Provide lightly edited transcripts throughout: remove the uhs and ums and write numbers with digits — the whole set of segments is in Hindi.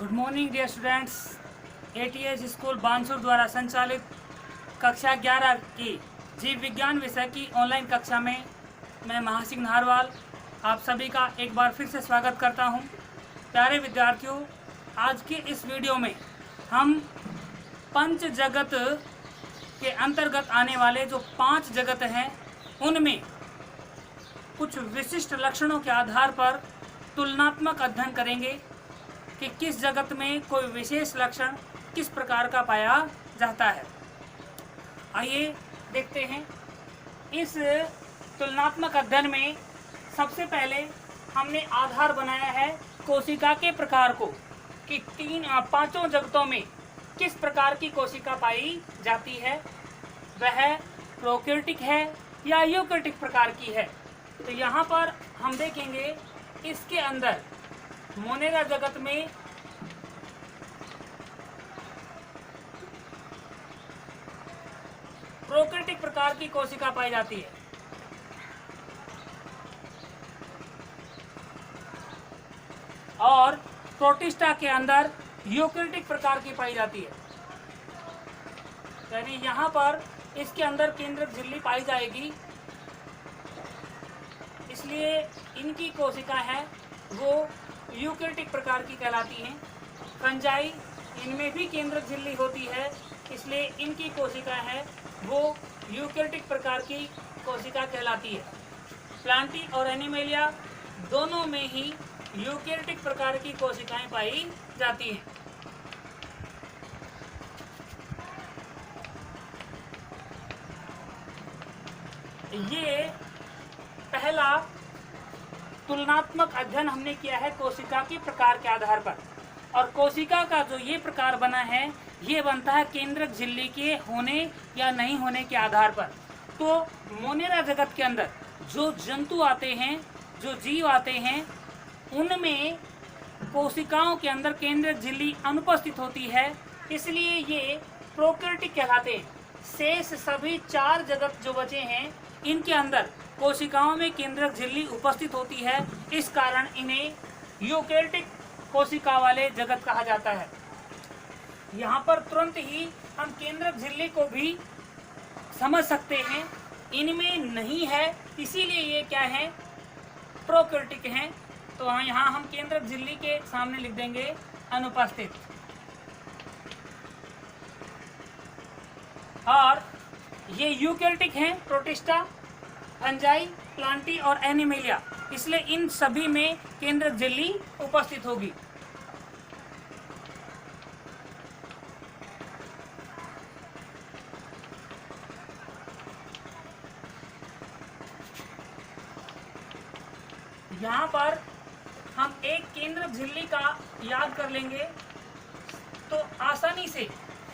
Good morning dear students. ATS school Bansur द्वारा संचालित कक्षा 11 की जीव विज्ञान विषय की ऑनलाइन कक्षा में मैं महासिंह नाहरवाल आप सभी का एक बार फिर से स्वागत करता हूं। प्यारे विद्यार्थियों, आज के इस वीडियो में हम पंच जगत के अंतर्गत आने वाले जो 5 जगत हैं उनमें कुछ विशिष्ट लक्षणों के आधार पर तुलनात्मक अध्ययन करेंगे कि किस जगत में कोई विशेष लक्षण किस प्रकार का पाया जाता है। आइए देखते हैं। इस तुलनात्मक अध्ययन में सबसे पहले हमने आधार बनाया है कोशिका के प्रकार को कि पांचों जगतों में किस प्रकार की कोशिका पाई जाती है, वह प्रोकैरियोटिक है या यूकैरियोटिक प्रकार की है। तो यहाँ पर हम देखेंगे इसके अंदर मोनेरा जगत में प्रोकैरियोटिक प्रकार की कोशिका पाई जाती है और प्रोटिस्टा के अंदर यूकैरियोटिक प्रकार की पाई जाती है। यानी यहाँ पर इसके अंदर केंद्रक झिल्ली पाई जाएगी, इसलिए इनकी कोशिका है वो यूकैरियोटिक प्रकार की कहलाती हैं। फंजाई, इनमें भी केंद्रक झिल्ली होती है, इसलिए इनकी कोशिका है वो यूकैरियोटिक प्रकार की कोशिका कहलाती है। प्लांटी और एनिमेलिया दोनों में ही यूकैरियोटिक प्रकार की कोशिकाएं पाई जाती हैं। ये पहला तुलनात्मक अध्ययन हमने किया है कोशिका के प्रकार के आधार पर, और कोशिका का जो ये प्रकार बना है ये बनता है केंद्रक झिल्ली के होने या नहीं होने के आधार पर। तो मोनेरा जगत के अंदर जो जंतु आते हैं, जो जीव आते हैं, उनमें कोशिकाओं के अंदर केंद्रक झिल्ली अनुपस्थित होती है, इसलिए ये प्रोकैरियोटिक कहलाते हैं। शेष सभी 4 जगत जो बचे हैं इनके अंदर कोशिकाओं में केंद्रक झिल्ली उपस्थित होती है, इस कारण इन्हें यूकैरियोटिक कोशिका वाले जगत कहा जाता है। यहाँ पर तुरंत ही हम केंद्रक झिल्ली को भी समझ सकते हैं, इनमें नहीं है, इसीलिए ये क्या है, प्रोकैरियोटिक हैं। तो यहाँ हम केंद्रक झिल्ली के सामने लिख देंगे अनुपस्थित। और ये यूकैरियोटिक हैं, प्रोटिस्टा, फंजाई, प्लांटी और एनिमेलिया, इसलिए इन सभी में केंद्रक झिल्ली उपस्थित होगी। यहाँ पर हम एक केंद्रक झिल्ली का याद कर लेंगे तो आसानी से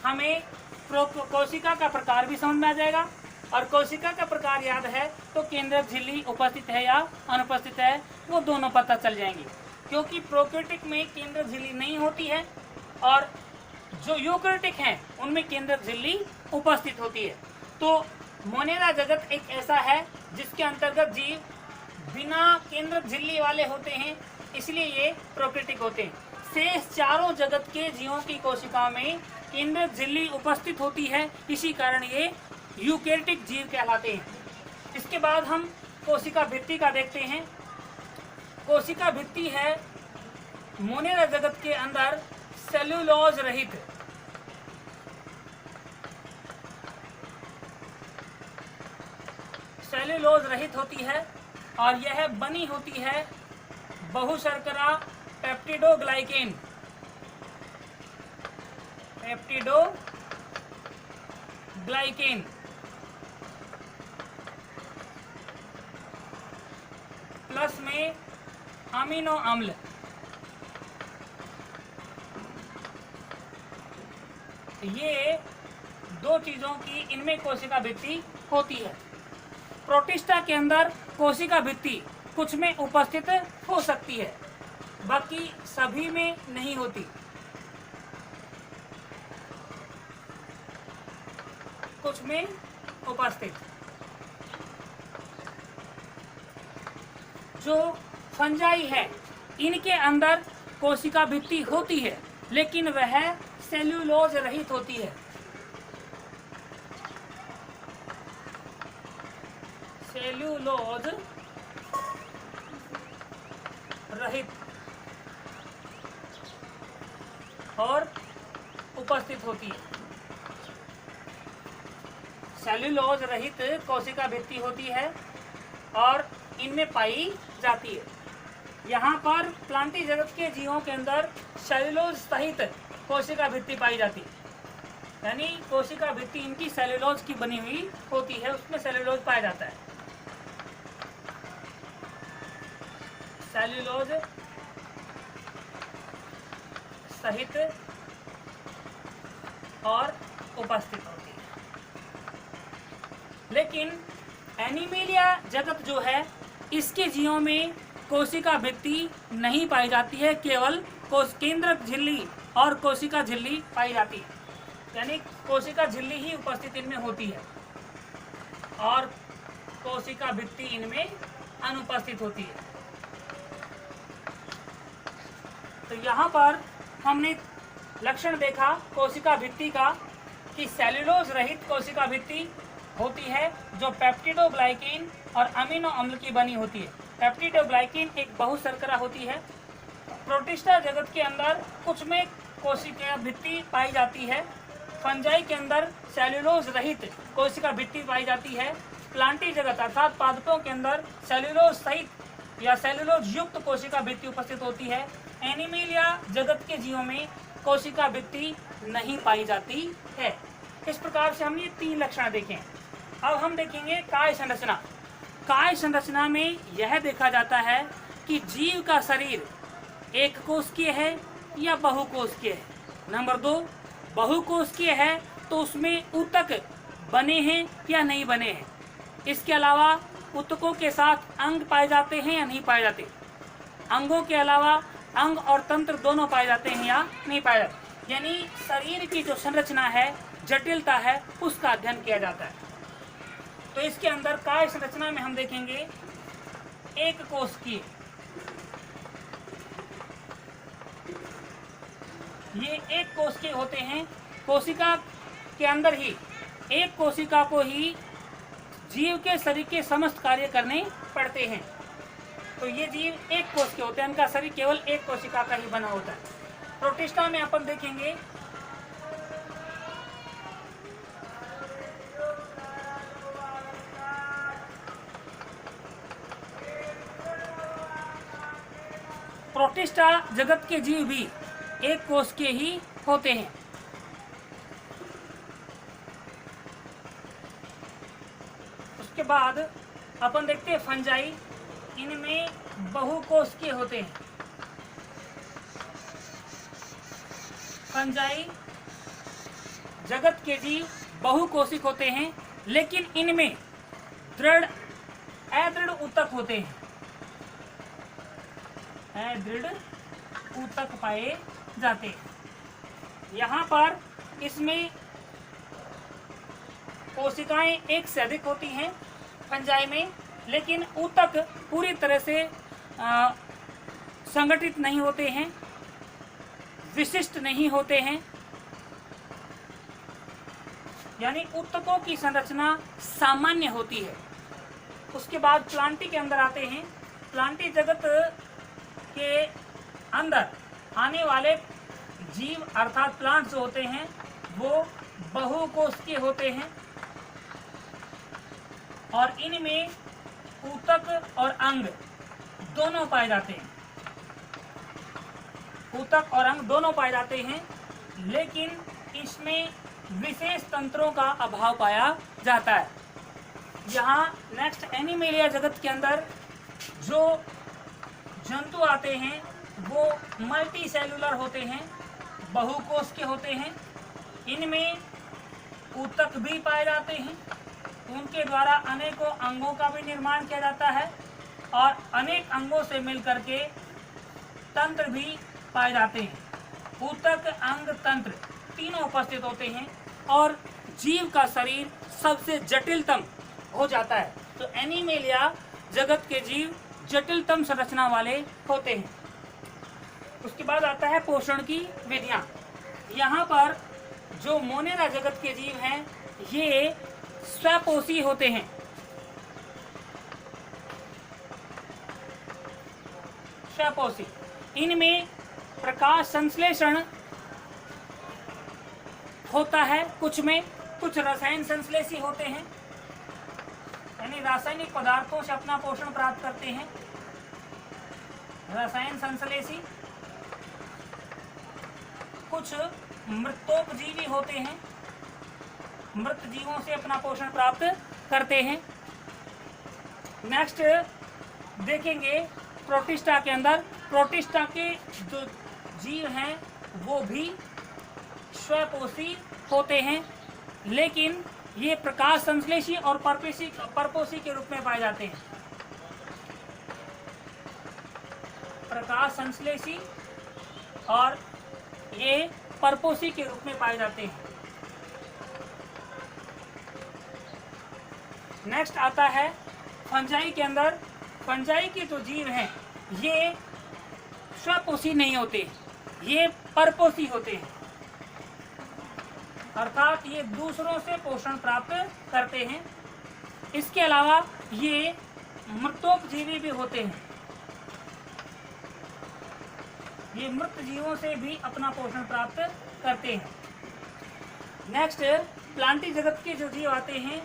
हमें कोशिका का प्रकार भी समझ में आ जाएगा, और कोशिका का प्रकार याद है तो केंद्रक झिल्ली उपस्थित है या अनुपस्थित है वो दोनों पता चल जाएंगे। क्योंकि प्रोकैरियोटिक में केंद्रक झिल्ली नहीं होती है और जो यूकैरियोटिक हैं उनमें केंद्रक झिल्ली उपस्थित होती है। तो मोनेरा जगत एक ऐसा है जिसके अंतर्गत जीव बिना केंद्रक झिल्ली वाले होते हैं, इसलिए ये प्रोकैरियोटिक होते हैं। शेष चारों जगत के जीवों की कोशिकाओं में केंद्रक झिल्ली उपस्थित होती है, इसी कारण ये यूकैरियोटिक जीव कहलाते हैं। इसके बाद हम कोशिका भित्ति का देखते हैं। कोशिका भित्ति है मोनेरा जगत के अंदर सेल्यूलोज रहित, सेल्यूलोज रहित होती है और यह बनी होती है बहुशर्करा पेप्टिडोग्लाइकेन, पेप्टिडोग्लाइकेन प्लस में अमीनो अम्ल। ये 2 चीजों की इनमें कोशिका भित्ति होती है। प्रोटिस्टा के अंदर कोशिका भित्ति कुछ में उपस्थित हो सकती है, बाकी सभी में नहीं होती। कुछ में उपस्थित। जो फंजाई है इनके अंदर कोशिका भित्ति होती है, लेकिन वह सेल्यूलोज रहित होती है। सेल्यूलोज रहित और उपस्थित होती है। सेल्यूलोज रहित कोशिका भित्ति होती है और इनमें पाई जाती है। यहाँ पर प्लांटी जगत के जीवों के अंदर सेल्यूलोज सहित कोशिका भित्ति पाई जाती है, यानी कोशिका भित्ति इनकी सेल्यूलोज की बनी हुई होती है, उसमें सेल्यूलोज पाया जाता है। सेल्यूलोज सहित और उपस्थित होती है। लेकिन एनिमेलिया जगत जो है, इसके जीवों में कोशिका भित्ति नहीं पाई जाती है, केवल केंद्रक झिल्ली और कोशिका झिल्ली पाई जाती है, यानी कोशिका झिल्ली ही उपस्थित इनमें होती है और कोशिका भित्ति इनमें अनुपस्थित होती है। तो यहाँ पर हमने लक्षण देखा कोशिका भित्ति का कि सेल्यूलोज रहित कोशिका भित्ति होती है जो पेप्टिडोग्लाइकेन और अमीनो अम्ल की बनी होती है। पेप्टिडोग्लाइकेन एक बहुशर्करा होती है। प्रोटिस्टा जगत के अंदर कुछ में कोशिका भित्ति पाई जाती है। फंजाई के अंदर सेल्यूलोज रहित कोशिका भित्ति पाई जाती है। प्लांटी जगत अर्थात पादपों के अंदर सेल्यूलोज सहित या सेल्यूलोज युक्त कोशिका भित्ति उपस्थित होती है। एनिमेलिया जगत के जीवों में कोशिका भित्ति नहीं पाई जाती है। इस प्रकार से हमने 3 लक्षण देखे। अब हम देखेंगे काय संरचना। काय संरचना में यह देखा जाता है कि जीव का शरीर एक कोशिकीय है या बहुकोशिकीय है। नंबर 2, बहुकोशिकीय है तो उसमें ऊतक बने हैं या नहीं बने हैं। इसके अलावा ऊतकों के साथ अंग पाए जाते हैं या नहीं पाए जाते। अंगों के अलावा अंग और तंत्र दोनों पाए जाते हैं या नहीं पाए जाते, यानी शरीर की जो संरचना है, जटिलता है, उसका अध्ययन किया जाता है। तो इसके अंदर काय संरचना में हम देखेंगे एक कोशिकीय, ये एक कोशिकीय होते हैं। कोशिका के अंदर ही एक कोशिका को ही जीव के शरीर के समस्त कार्य करने पड़ते हैं। तो ये जीव एक कोश के होते हैं, इनका शरीर केवल एक कोशिका का ही बना होता है। प्रोटिस्टा में अपन देखेंगे प्रोटिस्टा जगत के जीव भी एक कोश के ही होते हैं। उसके बाद अपन देखते हैं फंजाई, इनमें बहुकोशिकीय होते हैं। फंजाई जगत के जीव बहुकोशिक होते हैं, लेकिन इनमें अदृढ़ ऊतक होते हैं। अदृढ़ ऊतक पाए जाते हैं। यहाँ पर इसमें कोशिकाएं एक से अधिक होती हैं फंजाई में, लेकिन ऊतक पूरी तरह से संगठित नहीं होते हैं, विशिष्ट नहीं होते हैं, यानी ऊतकों की संरचना सामान्य होती है। उसके बाद प्लांटी के अंदर आते हैं। प्लांटी जगत के अंदर आने वाले जीव अर्थात प्लांट्स जो होते हैं वो बहुकोशिकीय होते हैं और इनमें ऊतक और अंग दोनों पाए जाते हैं। ऊतक और अंग दोनों पाए जाते हैं, लेकिन इसमें विशेष तंत्रों का अभाव पाया जाता है। यहाँ नेक्स्ट एनिमेलिया जगत के अंदर जो जंतु आते हैं वो मल्टी सेलुलर होते हैं, बहुकोश के होते हैं। इनमें ऊतक भी पाए जाते हैं, उनके द्वारा अनेकों अंगों का भी निर्माण किया जाता है और अनेक अंगों से मिलकर के तंत्र भी पाए जाते हैं। ऊतक, अंग, तंत्र तीनों उपस्थित होते हैं और जीव का शरीर सबसे जटिलतम हो जाता है। तो एनिमेलिया जगत के जीव जटिलतम संरचना वाले होते हैं। उसके बाद आता है पोषण की विधियां। यहाँ पर जो मोनेरा जगत के जीव हैं ये स्वपोषी होते हैं। स्वपोषी, इनमें प्रकाश संश्लेषण होता है, कुछ में कुछ रसायन संश्लेषी होते हैं, यानी रासायनिक पदार्थों से अपना पोषण प्राप्त करते हैं। रसायन संश्लेषी, कुछ मृतोपजीवी होते हैं, मृत जीवों से अपना पोषण प्राप्त करते हैं। नेक्स्ट देखेंगे प्रोटिस्टा के अंदर, प्रोटिस्टा के जो जीव हैं वो भी स्वपोषी होते हैं, लेकिन ये प्रकाश संश्लेषी और परपोषी के रूप में पाए जाते हैं। प्रकाश संश्लेषी और ये परपोषी के रूप में पाए जाते हैं। नेक्स्ट आता है फंजाई के अंदर। फंजाई के जो जीव हैं ये स्वपोषी नहीं होते, ये परपोषी होते हैं, अर्थात ये दूसरों से पोषण प्राप्त करते हैं। इसके अलावा ये मृतोपजीवी भी होते हैं, ये मृत जीवों से भी अपना पोषण प्राप्त करते हैं। नेक्स्ट प्लांटी जगत के जो जीव आते हैं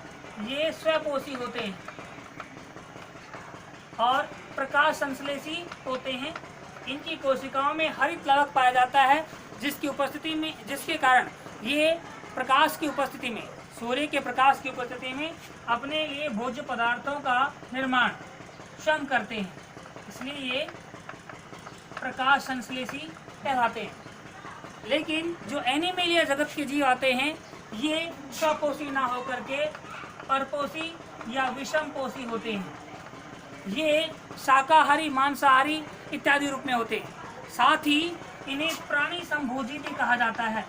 ये स्वपोषी होते हैं और प्रकाश संश्लेषी होते हैं। इनकी कोशिकाओं में हरित लवक पाया जाता है, जिसके कारण ये प्रकाश की उपस्थिति में, सूर्य के प्रकाश की उपस्थिति में अपने लिए भोज्य पदार्थों का निर्माण स्वयं करते हैं, इसलिए ये प्रकाश संश्लेषी कहलाते हैं। लेकिन जो एनिमेलिया जगत के जीव आते हैं ये स्वपोषी ना होकर के परपोषी या विषमपोषी होते हैं। ये शाकाहारी, मांसाहारी इत्यादि रूप में होते हैं। साथ ही इन्हें प्राणी समभोजी भी कहा जाता है।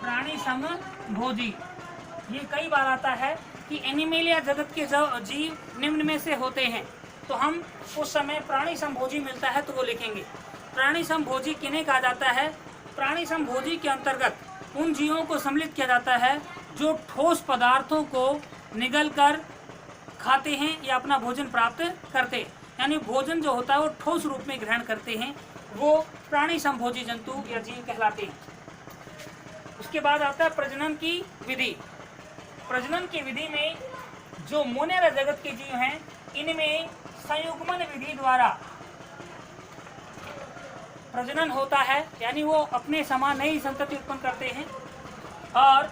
प्राणी समभोजी, ये कई बार आता है कि एनिमेलिया जगत के जीव निम्न में से होते हैं, तो हम उस समय प्राणी समभोजी मिलता है तो वो लिखेंगे। प्राणी समभोजी किन्हें कहा जाता है? प्राणी समभोजी के अंतर्गत उन जीवों को सम्मिलित किया जाता है जो ठोस पदार्थों को निगल कर खाते हैं या अपना भोजन प्राप्त करते हैं, यानी भोजन जो होता है वो ठोस रूप में ग्रहण करते हैं, वो प्राणी समभोजी जंतु या जीव कहलाते हैं। उसके बाद आता है प्रजनन की विधि। प्रजनन की विधि में जो मोनेरा जगत के जीव हैं इनमें संयुग्मन विधि द्वारा प्रजनन होता है, यानी वो अपने समान नई संतति उत्पन्न करते हैं। और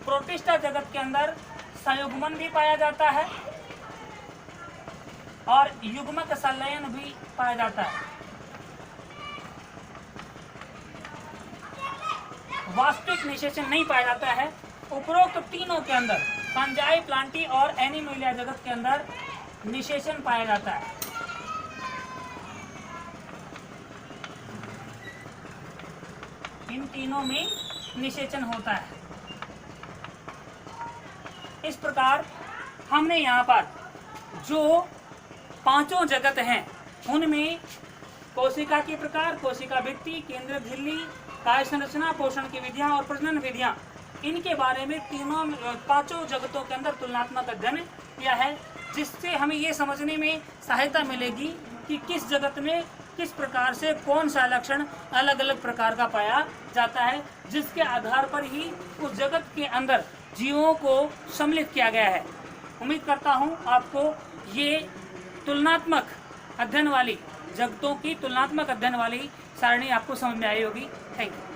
प्रोटिस्टा जगत के अंदर संयुग्मन भी पाया जाता है और युग्मक संलयन भी पाया जाता है। वास्तविक निषेचन नहीं पाया जाता है। उपरोक्त तीनों के अंदर, फंजाई, प्लांटी और एनिमेलिया जगत के अंदर निषेचन पाया जाता है। इन तीनों में निषेचन होता है। इस प्रकार हमने यहाँ पर जो पांचों जगत हैं उनमें कोशिका के प्रकार, कोशिका भित्ति, केंद्रक झिल्ली, काय संरचना, पोषण की विधियां और प्रजनन विधियां, इनके बारे में पांचों जगतों के अंदर तुलनात्मक अध्ययन किया है, जिससे हमें ये समझने में सहायता मिलेगी कि किस जगत में किस प्रकार से कौन सा लक्षण अलग अलग प्रकार का पाया जाता है, जिसके आधार पर ही उस जगत के अंदर जीवों को सम्मिलित किया गया है। उम्मीद करता हूँ आपको ये तुलनात्मक अध्ययन वाली, जगतों की तुलनात्मक अध्ययन वाली सारणी आपको समझ में आई होगी। Thank you.